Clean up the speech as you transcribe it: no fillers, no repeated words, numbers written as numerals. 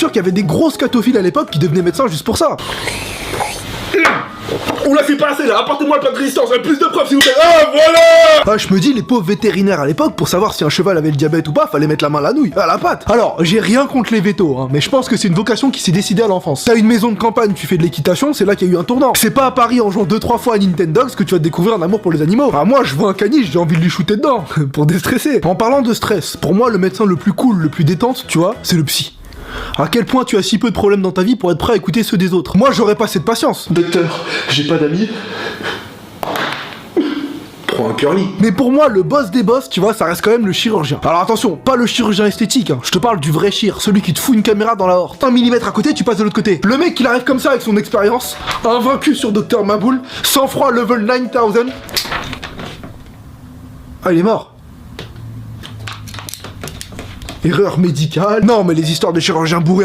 sûr qu'il y avait des gros scatophiles à l'époque qui devenaient médecins juste pour ça. Oula, c'est pas assez là, apportez-moi le plat de résistance, plus de preuves s'il vous plaît. Ah, voilà. Ah, je me dis, les pauvres vétérinaires à l'époque, pour savoir si un cheval avait le diabète ou pas, fallait mettre la main à la nouille, à la patte. Alors, j'ai rien contre les vétos, hein, mais je pense que c'est une vocation qui s'est décidée à l'enfance. T'as une maison de campagne, tu fais de l'équitation, c'est là qu'il y a eu un tournant. C'est pas à Paris en jouant 2-3 fois à Nintendogs que tu vas découvrir un amour pour les animaux. Ah, moi, je vois un caniche, j'ai envie de lui shooter dedans, pour déstresser. En parlant de stress, pour moi, le médecin le plus cool, le plus détente, tu vois, c'est le psy. À quel point tu as si peu de problèmes dans ta vie pour être prêt à écouter ceux des autres. Moi, j'aurais pas cette patience. Docteur, j'ai pas d'amis. Prends un curly. Mais pour moi, le boss des boss, tu vois, ça reste quand même le chirurgien. Alors attention, pas le chirurgien esthétique, hein. Je te parle du vrai chir, celui qui te fout une caméra dans la horte. 1 millimètre à côté, tu passes de l'autre côté. Le mec, il arrive comme ça avec son expérience, invaincu sur Dr Maboul, sang froid level 9000. Ah, il est mort. Erreur médicale. Non, mais les histoires de chirurgiens bourrés